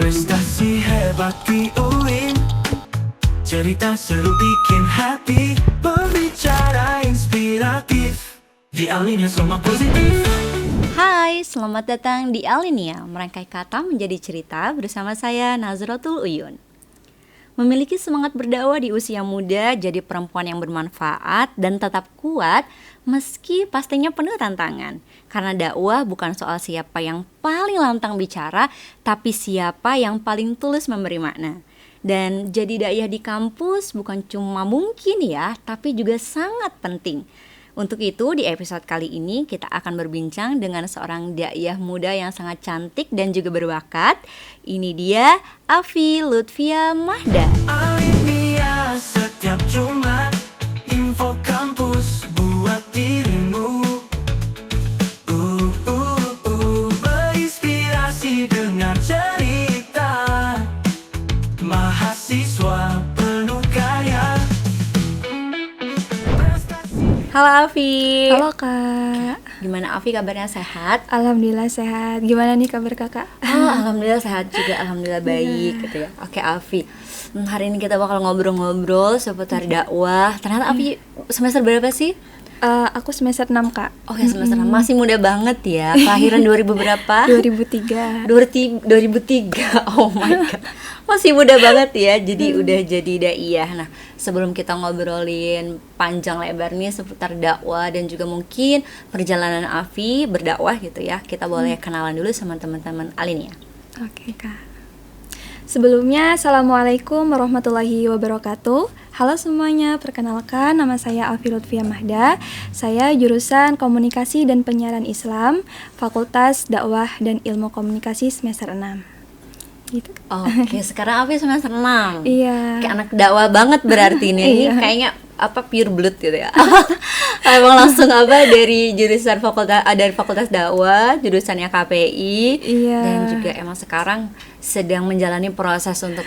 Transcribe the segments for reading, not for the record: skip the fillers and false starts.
Prestasi hebat di UIN, cerita seru bikin happy, berbicara inspiratif, di Alinea semua positif. Hai, selamat datang di Alinea, merangkai kata menjadi cerita bersama saya Nazratul Uyun. Memiliki semangat berdakwah di usia muda, jadi perempuan yang bermanfaat dan tetap kuat meski pastinya penuh tantangan. Karena dakwah bukan soal siapa yang paling lantang bicara, tapi siapa yang paling tulus memberi makna. Dan jadi dakwah di kampus bukan cuma mungkin ya, tapi juga sangat penting. Untuk itu di episode kali ini kita akan berbincang dengan seorang daiyah muda yang sangat cantik dan juga berbakat. Ini dia Afi Lutfia Mahda. Alinea setiap Jumat, info kampus buat dirimu. Berinspirasi dengan cerita mahasiswa penuh karya. Halo Afi. Halo Kak. Gimana Afi, kabarnya sehat? Alhamdulillah sehat. Gimana nih kabar Kakak? Oh, alhamdulillah sehat juga, alhamdulillah baik gitu ya. Oke Afi, hari ini kita bakal ngobrol-ngobrol seputar dakwah. Ternyata Afi semester berapa sih? Aku semester 6 Kak. Oke, semester 6, masih muda banget ya. Kelahiran 2000 berapa? 2003. 2003, oh my god, masih muda banget ya. Jadi udah jadi daiyah. Nah, sebelum kita ngobrolin panjang lebar nih seputar dakwah dan juga mungkin perjalanan Afi berdakwah gitu ya, kita boleh kenalan dulu sama teman-teman Alinea. Oke Kak. Sebelumnya, Assalamualaikum warahmatullahi wabarakatuh. Halo semuanya, perkenalkan nama saya Afi Lutfia Mahda. Saya jurusan Komunikasi dan Penyiaran Islam, Fakultas Dakwah dan Ilmu Komunikasi semester 6. Gitu. Oke, sekarang Afi semester 6. Iya. Kayak anak dakwah banget berarti nih. Iya. Kayaknya apa pure blood gitu ya. Emang langsung dari jurusan fakultas dakwah, jurusannya KPI. Iya. Dan juga emang sekarang sedang menjalani proses untuk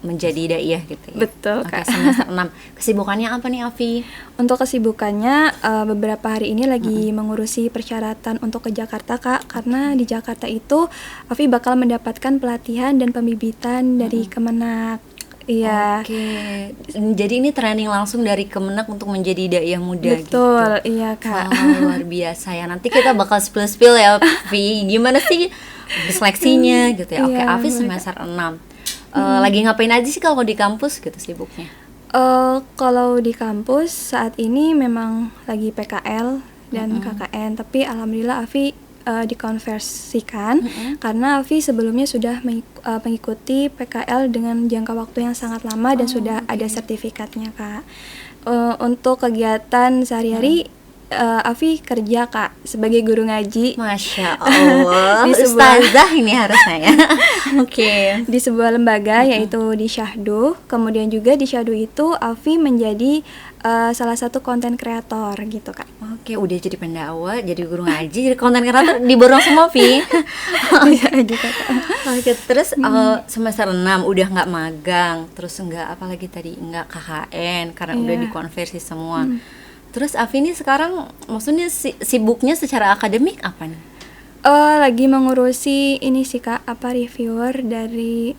menjadi daiyah gitu ya. Betul, Oke, Kak. semester 6. Kesibukannya apa nih Afi? Untuk kesibukannya, beberapa hari ini lagi mengurusi persyaratan untuk ke Jakarta Kak. Karena di Jakarta itu Afi bakal mendapatkan pelatihan dan pembibitan dari Kemenak. Iya. Oke. Jadi ini training langsung dari Kemenak untuk menjadi daiyah muda gitu. Betul, iya Kak. Oh, luar biasa ya. Nanti kita bakal spill ya, Vi. Gimana sih seleksinya gitu ya. Oke, Iya, Afi boleh, semester 6. Lagi ngapain aja sih kalau di kampus gitu sibuknya? Kalau di kampus saat ini memang lagi PKL dan KKN, tapi alhamdulillah Afi dikonversikan karena Afi sebelumnya sudah mengikuti PKL dengan jangka waktu yang sangat lama dan sudah ada sertifikatnya Kak. Untuk kegiatan sehari-hari Afi kerja Kak sebagai guru ngaji. Masya Allah, Di sebuah- ustazah ini harusnya ya. Oke. Di sebuah lembaga yaitu di Syahdu. Kemudian juga di Syahdu itu Afi menjadi salah satu konten kreator gitu Kak. Oke, udah jadi pendakwah, jadi guru ngaji, jadi konten kreator, diborong semua, Vi. Gitu Kak. Oke, terus semester 6 udah nggak magang, terus nggak apa lagi tadi, nggak KKN karena udah Iya. dikonversi semua. Terus Afi ini sekarang maksudnya sibuknya secara akademik apa nih? Lagi mengurusi ini sih Kak, reviewer dari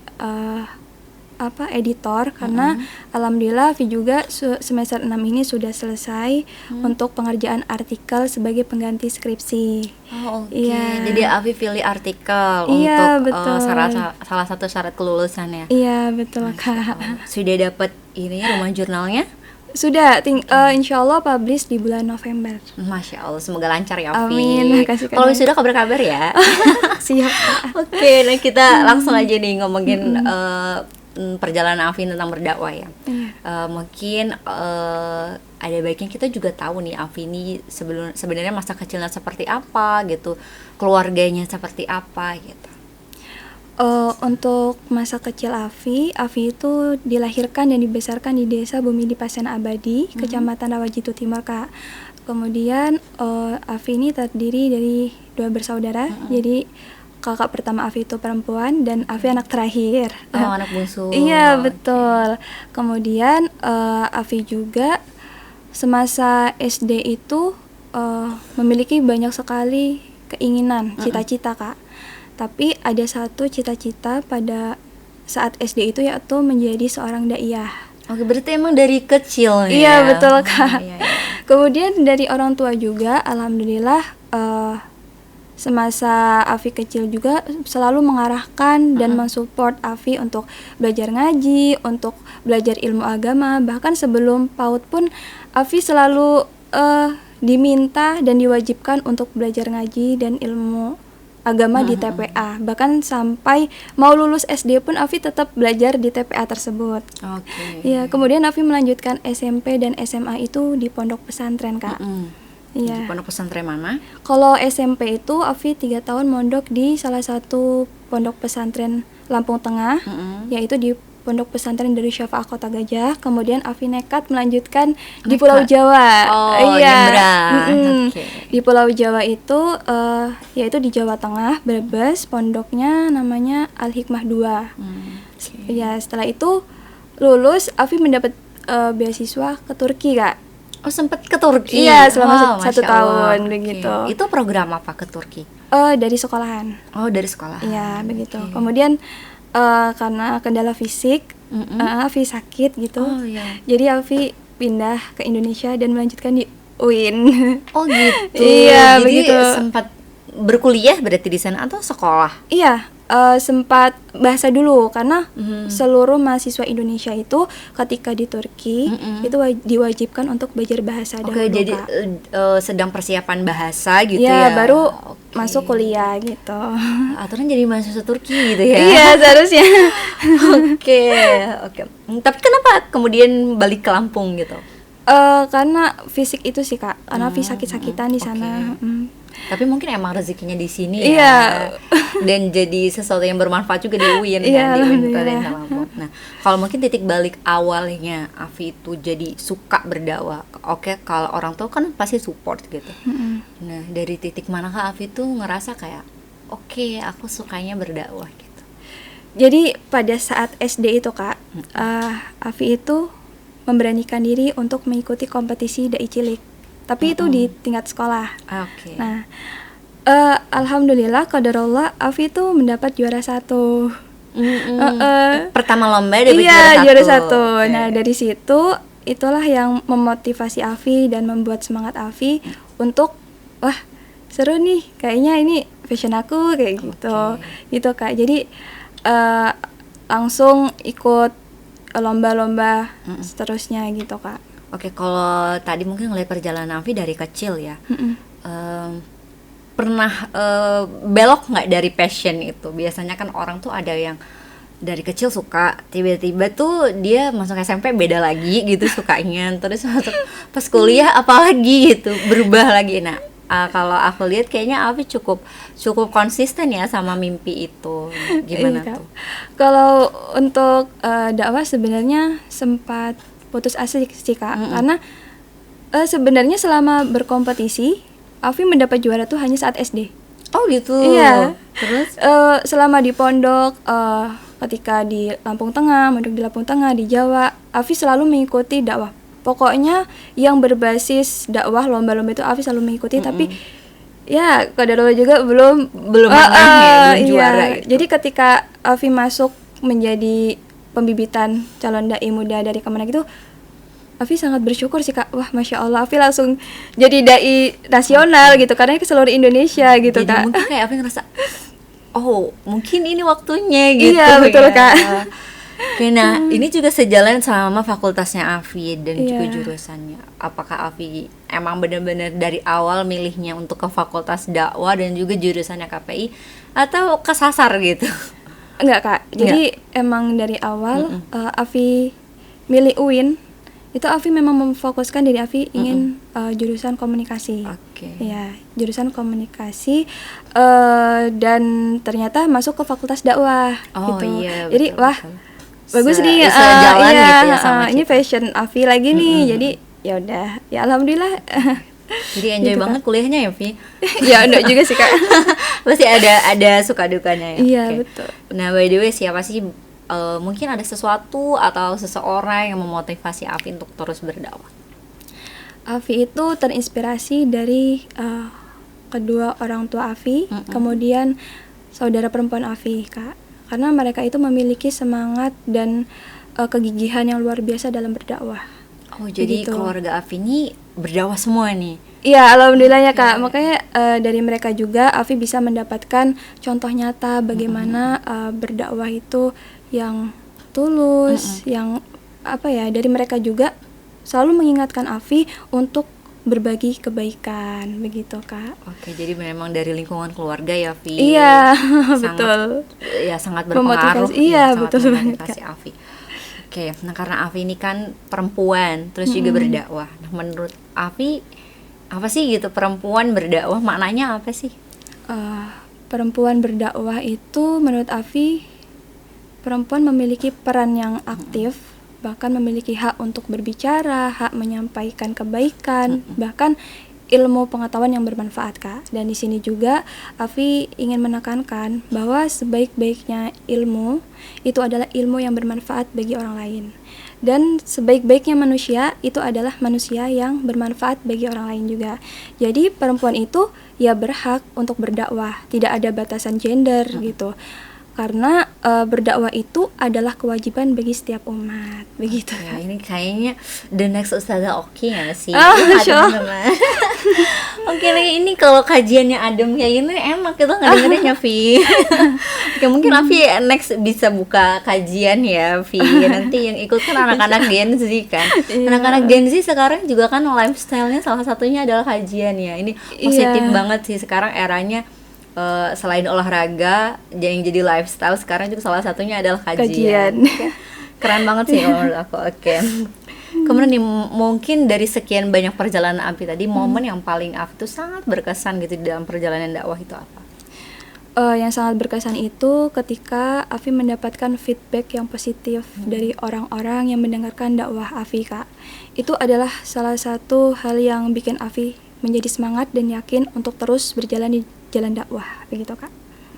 editor karena alhamdulillah Afi juga semester 6 ini sudah selesai untuk pengerjaan artikel sebagai pengganti skripsi. Oh, oke. Iya. Jadi Afi pilih artikel Iya, untuk betul. salah satu syarat kelulusan ya. Iya, betul Kak. Sudah dapat ini rumah jurnalnya? Sudah, insya Allah publish di bulan November. Masya Allah, semoga lancar ya Afi. Amin, makasih, Kak. Kalau sudah kabar-kabar ya. Siap Kak. Oke, nah kita langsung aja nih ngomongin perjalanan Afi tentang berdakwah ya. Mungkin ada baiknya kita juga tahu nih Afi ini sebenarnya masa kecilnya seperti apa gitu, keluarganya seperti apa gitu. Untuk masa kecil Afi itu dilahirkan dan dibesarkan di desa Bumi Dipasen Abadi, Kecamatan Rawajitu Timur Kak. Kemudian Afi ini terdiri dari 2 bersaudara, jadi kakak pertama Afi itu perempuan dan Afi anak terakhir. Oh, anak bungsu. Iya, betul. Kemudian Afi juga semasa SD itu memiliki banyak sekali keinginan, cita-cita Kak. tapi ada satu cita-cita pada saat SD itu, yaitu menjadi seorang daiyah. Oke, berarti emang dari kecil ya? Iya, betul, Kak. Iya. Kemudian dari orang tua juga, alhamdulillah semasa Afi kecil juga selalu mengarahkan dan mensupport Afi untuk belajar ngaji, untuk belajar ilmu agama. Bahkan sebelum PAUD pun Afi selalu diminta dan diwajibkan untuk belajar ngaji dan ilmu agama di TPA. Bahkan sampai mau lulus SD pun Afi tetap belajar di TPA tersebut. Oke. Ya, kemudian Afi melanjutkan SMP dan SMA itu di pondok pesantren, Kak. Di Iya. pondok pesantren mana? Kalau SMP itu Afi 3 tahun mondok di salah satu pondok pesantren Lampung Tengah, yaitu di Pondok Pesantren Darus Syafa'ah Kota Gajah. Kemudian Afi nekat melanjutkan di Pulau Jawa. Oh, Iya. nyebrang. Oke. Di Pulau Jawa itu yaitu di Jawa Tengah, Brebes. Pondoknya namanya Al Hikmah 2. Ya, setelah itu lulus Afi mendapat beasiswa ke Turki, Kak. Oh, sempat ke Turki? Iya, selama Wow, satu Masya Allah. tahun, Oke. begitu. Itu program apa ke Turki? Dari sekolahan. Oh, dari sekolah. Iya, begitu. Oke. Kemudian karena kendala fisik, Afi sakit gitu. Oh, iya. Jadi Afi pindah ke Indonesia dan melanjutkan di UIN. Oh, gitu. Iya, Jadi begitu. sempat berkuliah berarti di sana atau sekolah? Iya, sempat bahasa dulu karena seluruh mahasiswa Indonesia itu ketika di Turki itu diwajibkan untuk belajar bahasa dahulu, Oke, jadi Kak. sedang persiapan bahasa gitu Iya, ya? baru Oke. masuk kuliah gitu. Aturan jadi mahasiswa Turki gitu ya? Iya, seharusnya. Oke, oke. Tapi kenapa kemudian balik ke Lampung gitu? Karena fisik itu sih, Kak. Karena Afi sakit-sakitan di sana. Tapi mungkin emang rezekinya di sini Iya. ya. Dan jadi sesuatu yang bermanfaat juga di UIN Iya, kan, di UIN alhamdulillah. Kalian Lampung. Nah, kalau mungkin titik balik awalnya Afi itu jadi suka berdakwah. Oke, kalau orang tua kan pasti support gitu. Nah, dari titik manakah Afi tuh ngerasa kayak oke, aku sukanya berdakwah gitu. Jadi pada saat SD itu, Kak, Afi itu memberanikan diri untuk mengikuti kompetisi dai cilik. Tapi itu di tingkat sekolah. Oke. Nah, alhamdulillah qadarullah Afi itu mendapat juara 1. Pertama lomba dapat Iya, juara 1. Oke. Nah, dari situ itulah yang memotivasi Afi dan membuat semangat Afi untuk wah, seru nih, kayaknya ini passion aku kayak gitu. Gitu, Kak. Jadi langsung ikut lomba-lomba seterusnya gitu, Kak. Oke, kalau tadi mungkin ngeliat perjalanan Afi dari kecil ya, pernah belok nggak dari passion itu? Biasanya kan orang tuh ada yang dari kecil suka, tiba-tiba tuh dia masuk SMP beda lagi gitu sukanya, terus masuk pas kuliah apalagi gitu berubah lagi. Nah, kalau aku lihat kayaknya Afi cukup konsisten ya sama mimpi itu. Gimana Iya, Kak. tuh? Kalau untuk dakwah sebenarnya sempat putus asa sih, Kak. Karena sebenarnya selama berkompetisi Afi mendapat juara tuh hanya saat SD. Oh gitu. Iya. Terus? Selama di pondok, ketika di Lampung Tengah, mondok di Lampung Tengah, di Jawa, Afi selalu mengikuti dakwah. Pokoknya yang berbasis dakwah lomba-lomba itu Afi selalu mengikuti. Tapi ya qadarullah juga belum Belum menang ya, belum juara gitu. Jadi ketika Afi masuk menjadi pembibitan calon dai muda dari Kemenak itu, Afi sangat bersyukur sih, Kak. Wah, Masya Allah, Afi langsung jadi dai nasional gitu, karena ke seluruh Indonesia gitu, Jadi Kak. mungkin kayak Afi ngerasa, oh mungkin ini waktunya gitu. Iya, betul, ya. Kak. Oke, nah ini juga sejalan sama fakultasnya Afi dan juga Iya. jurusannya. Apakah Afi emang benar-benar dari awal milihnya untuk ke fakultas dakwah dan juga jurusannya KPI, atau kesasar gitu? Enggak, Kak. Jadi emang dari awal Afi milih UIN itu Afi memang memfokuskan diri Afi ingin jurusan komunikasi. Oke. Ya, jurusan komunikasi dan ternyata masuk ke fakultas dakwah Oh gitu. iya, Jadi betul, wah, betul. bagus nih, sejalan iya, gitu ya sama ini cita. fashion Afi lagi nih. Jadi ya udah, ya alhamdulillah. Jadi enjoy Gitu, banget kuliahnya ya, Vi? Ya enggak juga sih, Kak. Pasti ada suka dukanya ya. Iya, Oke. betul. Nah, by the way, siapa sih mungkin ada sesuatu atau seseorang yang memotivasi Afi untuk terus berdakwah? Afi itu terinspirasi dari kedua orang tua Afi, kemudian saudara perempuan Afi, Kak. Karena mereka itu memiliki semangat dan kegigihan yang luar biasa dalam berdakwah. Oh, jadi Begitu. keluarga Afi ini berdakwah semua nih. Iya, alhamdulillah ya Kak. Makanya dari mereka juga Afi bisa mendapatkan contoh nyata bagaimana berdakwah itu yang tulus, yang dari mereka juga selalu mengingatkan Afi untuk berbagi kebaikan, begitu Kak. Oke, jadi memang dari lingkungan keluarga ya, Vi. Iya, Sangat- betul. Ya, sangat berpengaruh. Memotivasi. Iya, sangat betul banget, memotivasi Afi. Oke, nah karena Afi ini kan perempuan, terus juga berdakwah. Nah, menurut Afi, apa sih gitu perempuan berdakwah? Maknanya apa sih? Perempuan berdakwah itu menurut Afi, perempuan memiliki peran yang aktif, bahkan memiliki hak untuk berbicara, hak menyampaikan kebaikan, bahkan ilmu pengetahuan yang bermanfaat, Kak. Dan di sini juga Afi ingin menekankan bahwa sebaik-baiknya ilmu itu adalah ilmu yang bermanfaat bagi orang lain. Dan sebaik-baiknya manusia itu adalah manusia yang bermanfaat bagi orang lain juga. Jadi perempuan itu ya berhak untuk berdakwah, tidak ada batasan gender gitu. Karena berdakwah itu adalah kewajiban bagi setiap umat, begitu. Ya, ini kayaknya the next Ustazah Oki nggak sih? Oh, Iya, Masya Allah. teman-teman. Oke, ini kalau kajiannya adem kayak gini enak kita ngedengerinnya, Vi. Oke, mungkin Afi next bisa buka kajian ya, Vi. Nanti yang ikut kan anak-anak Gen Z kan. Anak-anak Gen Z sekarang juga kan lifestyle-nya salah satunya adalah kajian ya. Ini positif Iya. banget sih sekarang eranya. Selain olahraga, yang jadi lifestyle sekarang juga salah satunya adalah kajian. Oke. Keren banget sih menurut aku. Oke. Kemudian nih, mungkin dari sekian banyak perjalanan Afi tadi, momen yang paling Afi tuh sangat berkesan gitu di dalam perjalanan dakwah itu apa? Yang sangat berkesan itu ketika Afi mendapatkan feedback yang positif dari orang-orang yang mendengarkan dakwah Afi, Kak. Itu adalah salah satu hal yang bikin Afi menjadi semangat dan yakin untuk terus berjalan di jalan dakwah, begitu Kak.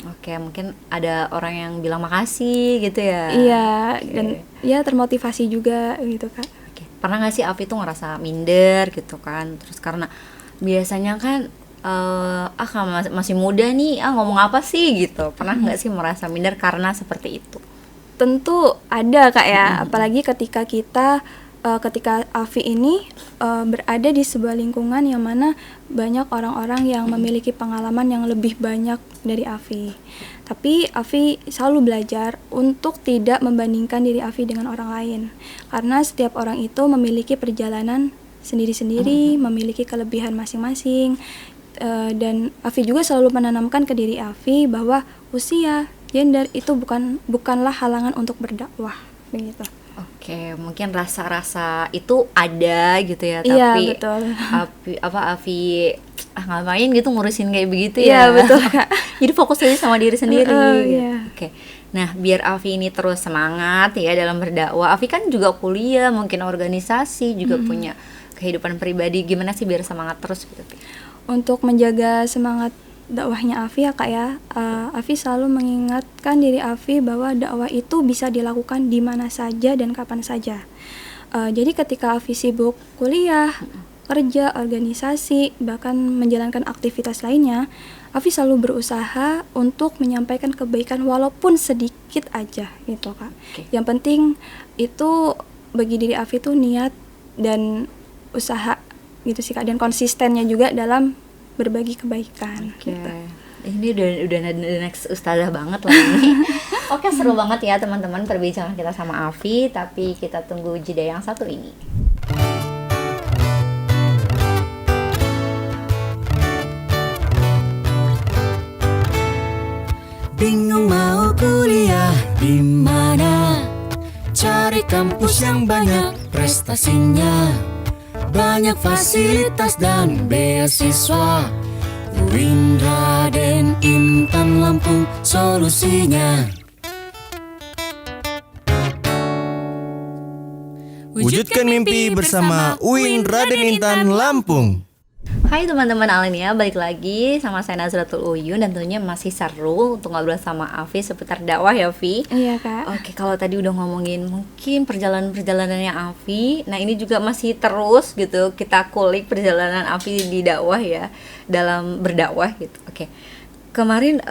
Oke, mungkin ada orang yang bilang makasih gitu ya. Iya, Oke. dan ya termotivasi juga gitu Kak. Oke. Pernah nggak sih Afi tuh ngerasa minder gitu kan? Terus karena biasanya kan kan masih muda nih, ngomong apa sih gitu. Pernah nggak sih merasa minder karena seperti itu? Tentu ada Kak ya, apalagi ketika Afi ini berada di sebuah lingkungan yang mana banyak orang-orang yang memiliki pengalaman yang lebih banyak dari Afi. Tapi Afi selalu belajar untuk tidak membandingkan diri Afi dengan orang lain. Karena setiap orang itu memiliki perjalanan sendiri-sendiri, memiliki kelebihan masing-masing. Dan Afi juga selalu menanamkan ke diri Afi bahwa usia, gender itu bukanlah halangan untuk berdakwah, begitu. Oke, mungkin rasa-rasa itu ada gitu ya, Iya, tapi betul. Afi ngapain gitu ngurusin kayak begitu Iya, ya. betul, Kak. Jadi fokus aja sama diri sendiri gitu. Iya. Oke. Nah, biar Afi ini terus semangat ya dalam berdakwah. Afi kan juga kuliah, mungkin organisasi, juga punya kehidupan pribadi. Gimana sih biar semangat terus gitu, Fi? Untuk menjaga semangat dakwahnya Afi ya Kak ya, Afi selalu mengingatkan diri Afi bahwa dakwah itu bisa dilakukan di mana saja dan kapan saja. Jadi ketika Afi sibuk kuliah, kerja, organisasi, bahkan menjalankan aktivitas lainnya, Afi selalu berusaha untuk menyampaikan kebaikan walaupun sedikit aja gitu Kak. Oke. Yang penting itu bagi diri Afi tuh niat dan usaha gitu sih Kak, dan konsistennya juga dalam berbagi kebaikan. Oke. Gitu. Ini udah the next ustazah banget lah ini. Oke, seru banget ya teman-teman perbincangan kita sama Afi, tapi kita tunggu jeda yang satu ini. Bingung mau kuliah di mana? Cari kampus yang banyak prestasinya, banyak fasilitas dan beasiswa. UIN, Raden, Intan, Lampung solusinya. Wujudkan mimpi bersama UIN Raden Intan Lampung. Hai teman-teman Alenia, balik lagi sama saya Nazratul Uyun dan tentunya masih seru untuk ngobrol sama Afi seputar dakwah ya, Vi. Iya Kak. Oke, kalau tadi udah ngomongin mungkin perjalanan-perjalanannya Afi, nah ini juga masih terus gitu kita kulik perjalanan Afi di dakwah ya, dalam berdakwah gitu. Oke, Kemarin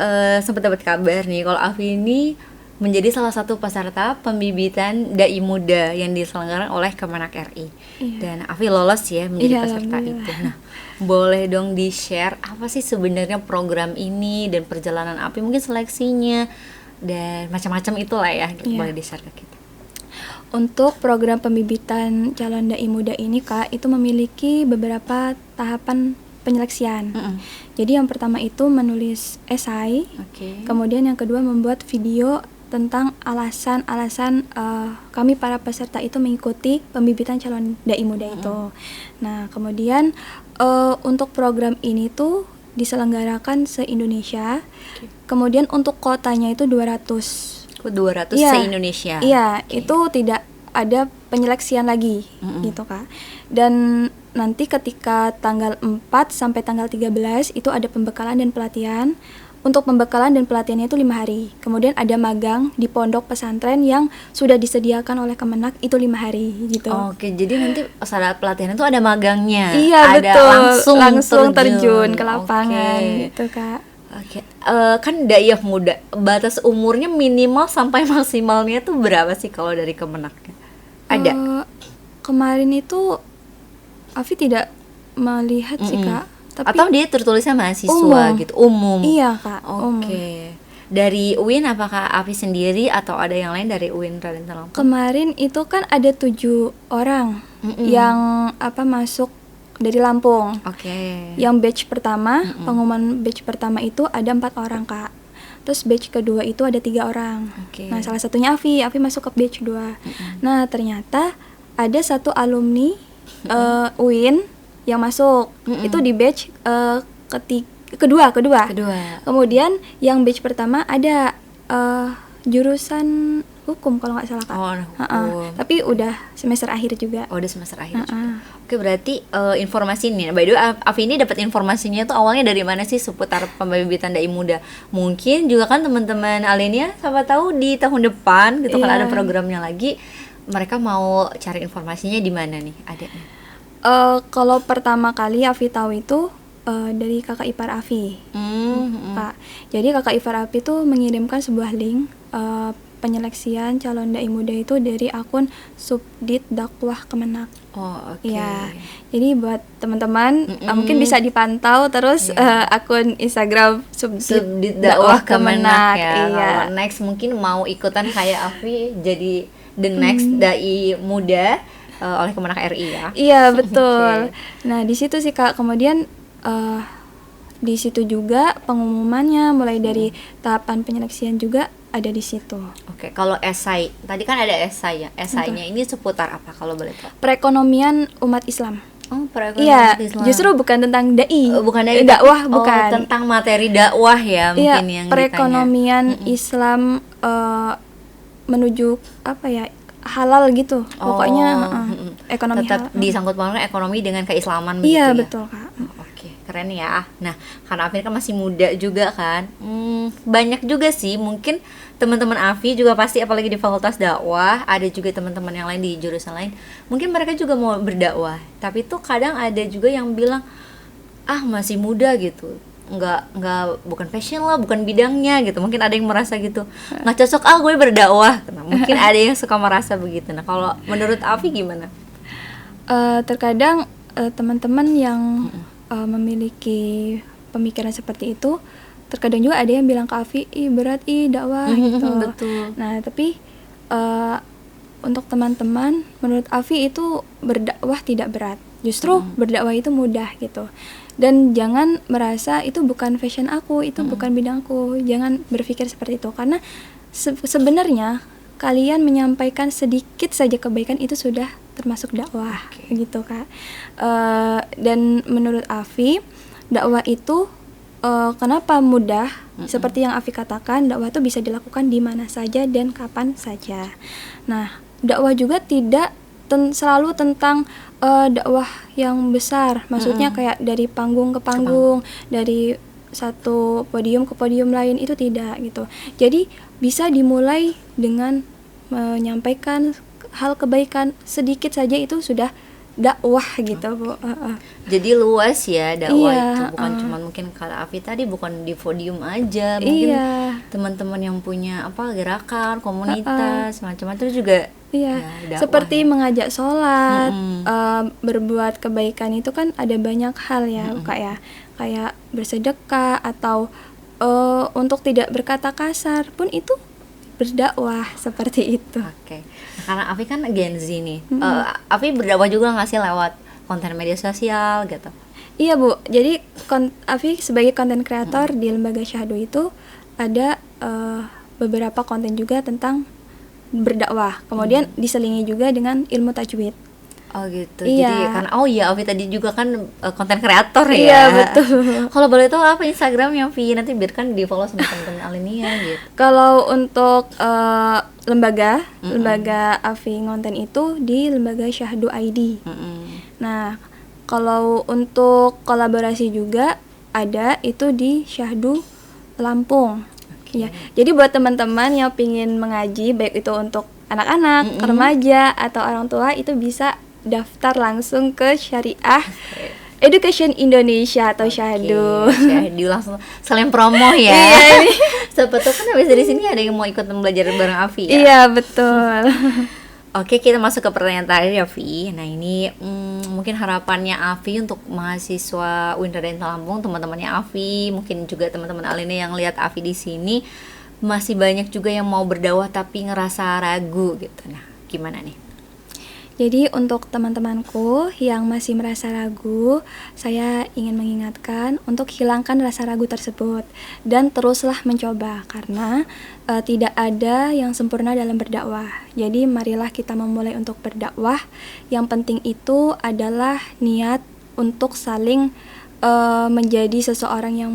sempat dapat kabar nih kalau Afi ini menjadi salah satu peserta pembibitan dai muda yang diselenggarakan oleh Kemenak RI. Iya. Dan Afi lolos ya menjadi Iya, peserta alhamdulillah. itu. Nah, boleh dong di-share apa sih sebenarnya program ini dan perjalanan Afi, mungkin seleksinya dan macam-macam itulah ya. Iya. Boleh di-share ke kita. Untuk program pembibitan calon dai muda ini Kak, itu memiliki beberapa tahapan penyeleksian. Jadi yang pertama itu menulis esai, Oke. kemudian yang kedua membuat video tentang alasan-alasan kami para peserta itu mengikuti pembibitan calon dai muda itu. Nah, kemudian untuk program ini tuh diselenggarakan se-Indonesia. Kemudian untuk kotanya itu 200. 200 Iya. se-Indonesia. Iya, Oke. itu tidak ada penyeleksian lagi gitu Kak. Dan nanti ketika tanggal 4 sampai tanggal 13 itu ada pembekalan dan pelatihan. Untuk pembekalan dan pelatihannya itu 5 hari. Kemudian ada magang di pondok pesantren yang sudah disediakan oleh Kemenak itu 5 hari gitu. Oke, jadi nanti saat pelatihan itu ada magangnya. Iya, ada betul. langsung terjun ke lapangan Oke. gitu Kak. Oke, kan daiyah muda, batas umurnya minimal sampai maksimalnya tuh berapa sih kalau dari Kemenaknya? Ada? Kemarin itu Afi tidak melihat sih Kak. Tapi Atau dia tertulisnya mahasiswa umum. gitu, umum? Iya Kak, Oke. umum. Dari UIN apakah Afi sendiri atau ada yang lain dari UIN Raden Lampung? Kemarin itu kan ada 7 orang yang masuk dari Lampung. Oke. Yang batch pertama, pengumuman batch pertama itu ada 4 orang Kak. Terus batch kedua itu ada 3 orang. Oke. Nah, salah satunya Afi masuk ke batch 2. Nah, ternyata ada satu alumni UIN yang masuk. Itu di batch kedua. Kedua. Kemudian yang batch pertama ada jurusan hukum kalau nggak salah Kak. Oh, hukum. Tapi udah semester akhir juga. Oh, udah semester akhir juga. Oke, berarti informasi ini, by the way, Afi ini dapat informasinya tuh awalnya dari mana sih seputar pembibitan dai muda? Mungkin juga kan teman-teman Alenia, siapa tahu di tahun depan gitu kan Iya. ada programnya lagi, mereka mau cari informasinya di mana nih adanya? Kalau pertama kali Afi tahu itu dari kakak ipar Afi, Kak. Jadi kakak ipar Afi tuh mengirimkan sebuah link penyeleksian calon dai muda itu dari akun Subdit Dakwah Kemenak. Oh, oke. Iya. Jadi buat teman-teman mungkin bisa dipantau terus akun Instagram Subdit Dakwah Kemenak ya. Iya. Kalau next mungkin mau ikutan kayak Afi jadi the next dai muda oleh Kemenak RI ya. Iya, betul. Oke. Nah, di situ sih Kak. Kemudian di situ juga pengumumannya mulai dari tahapan penyeleksian juga ada di situ. Oke, kalau esai, tadi kan ada esai ya. Esainya ini seputar apa kalau boleh tahu? Perekonomian umat Islam. Oh, Iya, justru bukan tentang dai. bukan dari dakwah, bukan. tentang materi dakwah ya Iya, mungkin yang perekonomian Islam menuju halal gitu. Pokoknya ekonomi tetap halal. disangkut pautkan ekonomi dengan keislaman Iya, begitu ya. betul Kak. Oke, keren ya. Nah, karena Afi kan masih muda juga kan. Banyak juga sih mungkin teman-teman Afi juga pasti, apalagi di Fakultas Dakwah, ada juga teman-teman yang lain di jurusan lain. Mungkin mereka juga mau berdakwah, tapi tuh kadang ada juga yang bilang masih muda gitu. Nggak bukan passion lah, bukan bidangnya gitu. Mungkin ada yang merasa gitu. Nggak cocok gue berdakwah. Nah, mungkin ada yang suka merasa begitu. Nah, kalau menurut Afi gimana? Terkadang teman-teman yang memiliki pemikiran seperti itu, terkadang juga ada yang bilang ke Afi, berat dakwah gitu. Betul. Nah, tapi untuk teman-teman, menurut Afi itu berdakwah tidak berat. Justru berdakwah itu mudah gitu. Dan jangan merasa itu bukan fashion aku, itu bukan bidangku. Jangan berpikir seperti itu, karena sebenarnya kalian menyampaikan sedikit saja kebaikan itu sudah termasuk dakwah, gitu Kak. Dan menurut Afi, dakwah itu kenapa mudah? Seperti yang Afi katakan, dakwah itu bisa dilakukan di mana saja dan kapan saja. Nah, dakwah juga tidak selalu tentang dakwah yang besar, maksudnya kayak dari panggung ke panggung, dari satu podium ke podium lain, itu tidak gitu. Jadi bisa dimulai dengan menyampaikan hal kebaikan sedikit saja, itu sudah dakwah gitu Bu. Jadi luas ya dakwah Iya, itu, bukan cuma mungkin kata Afi tadi bukan di podium aja, mungkin Iya. teman-teman yang punya gerakan, komunitas, macam-macam itu juga Iya, dakwah seperti ya. mengajak sholat, Mm-mm. berbuat kebaikan itu kan ada banyak hal ya, Kak ya. Kayak bersedekah atau untuk tidak berkata kasar pun itu berdakwah seperti itu. Oke. Nah, karena Afi kan Gen Z nih. Afi berdakwah juga nggak sih lewat konten media sosial gitu? Iya Bu, jadi Afi sebagai konten kreator di lembaga Syahdu itu ada beberapa konten juga tentang berdakwah. Kemudian diselingi juga dengan ilmu tajwid. Oh gitu. Iya. Jadi kan Afi tadi juga kan konten kreator ya. Iya, betul. Kalau boleh tahu apa Instagram yang Vi nanti biar kan di follow sama teman-teman Alinia gitu. Kalau untuk lembaga Afi ngonten itu di lembaga Syahdu ID. Nah, kalau untuk kolaborasi juga ada itu di Syahdu Lampung. Ya, jadi buat teman-teman yang pingin mengaji baik itu untuk anak-anak, remaja atau orang tua itu bisa daftar langsung ke Syariah Education Indonesia atau Syahdu. Syahdu langsung sekalian promo ya. Iya, Siapa tuh kan habis dari sini ada yang mau ikut belajar bareng Afi ya. Iya, betul. Oke, kita masuk ke pertanyaan terakhir ya, Vi. Nah, ini mungkin harapannya Afi untuk mahasiswa UIN Raden Lampung, teman-temannya Afi, mungkin juga teman-teman Alina yang lihat Afi di sini, masih banyak juga yang mau berdakwah tapi ngerasa ragu gitu. Nah, gimana nih? Jadi untuk teman-temanku yang masih merasa ragu, saya ingin mengingatkan untuk hilangkan rasa ragu tersebut dan teruslah mencoba karena tidak ada yang sempurna dalam berdakwah. Jadi marilah kita memulai untuk berdakwah. Yang penting itu adalah niat untuk saling menjadi seseorang yang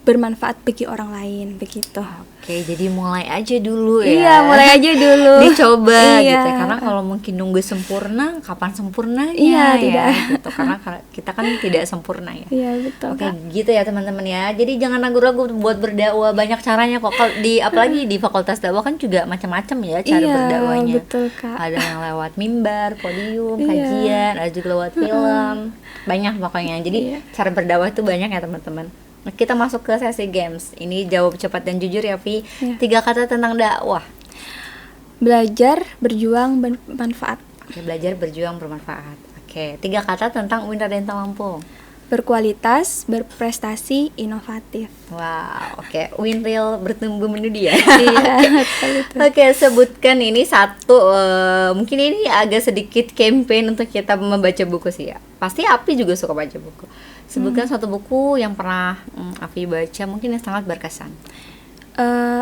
bermanfaat bagi orang lain, begitu. Oke, jadi mulai aja dulu ya. Iya, mulai aja dulu. Dicoba Iya. gitu ya. Karena kalau mungkin nunggu sempurna, kapan sempurnanya Iya, ya tidak. gitu. Karena kita kan tidak sempurna ya. Iya, betul. Oke, Kak. gitu ya teman-teman ya. Jadi jangan ragu-ragu buat berdakwah, banyak caranya kok. Kalau apalagi di Fakultas Dakwah kan juga macam-macam ya cara Iya, berdakwahnya. betul, Kak. Ada yang lewat mimbar, podium, Iya. kajian, ada juga lewat film. Banyak pokoknya. Jadi Iya. cara berdakwah itu banyak ya teman-teman. Nah, kita masuk ke sesi games. Ini jawab cepat dan jujur ya, Vi. Iya. 3 kata tentang dakwah. Belajar, berjuang, bermanfaat. Oke, belajar, berjuang, bermanfaat. Oke, 3 kata tentang UIN Raden Lampung. Berkualitas, berprestasi, inovatif. Wow, oke. UIN Real bertumbuh menjadi ya. Iya, betul itu. Oke, sebutkan ini satu. Mungkin ini agak sedikit campaign untuk kita membaca buku sih ya. Pasti Api juga suka baca buku. Sebutkan satu buku yang pernah Api baca, mungkin yang sangat berkesan.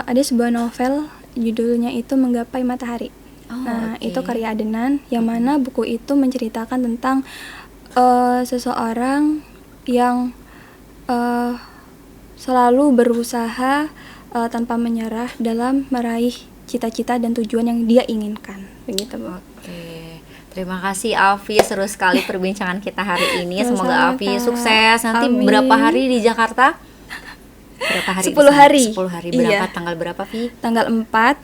Ada sebuah novel, judulnya itu Menggapai Matahari. Oh, Nah, oke. itu karya Adenan, yang mana buku itu menceritakan tentang seseorang yang selalu berusaha tanpa menyerah dalam meraih cita-cita dan tujuan yang dia inginkan. Begitu, Bu. Oke, terima kasih Afi, seru sekali perbincangan kita hari ini. Semoga Sama-sama, Afi Kak. sukses. Nanti Amin. berapa hari di Jakarta? Berapa hari? 10 di sana? hari. 10 hari Iya. berangkat tanggal berapa, Vi? Tanggal 4,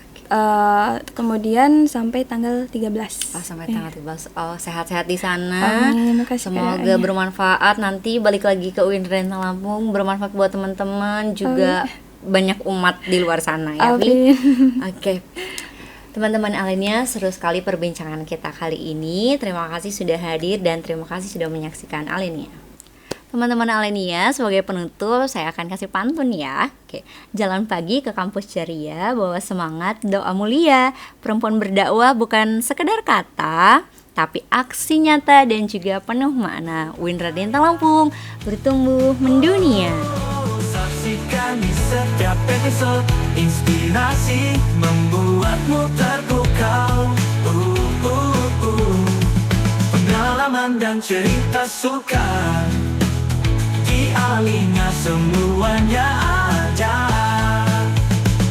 kemudian sampai tanggal 13. Oh, sampai tanggal 13. Oh, sehat-sehat di sana. Amin, makasih, Semoga Kak. bermanfaat. Nanti balik lagi ke UIN Raden Lampung, bermanfaat buat teman-teman juga banyak umat di luar sana ya, Vi. Amin. Oke. Teman-teman Alenia, seru sekali perbincangan kita kali ini. Terima kasih sudah hadir dan terima kasih sudah menyaksikan Alenia. Teman-teman Alenia, sebagai penutup saya akan kasih pantun ya. Oke. Jalan pagi ke kampus ceria, bawa semangat, doa mulia. Perempuan berdakwah bukan sekedar kata, tapi aksi nyata dan juga penuh makna. UIN Raden Lampung bertumbuh mendunia. Saksikan di setiap episode, inspirasi membuatmu terpukau. Pengalaman dan cerita suka dialihnya semuanya.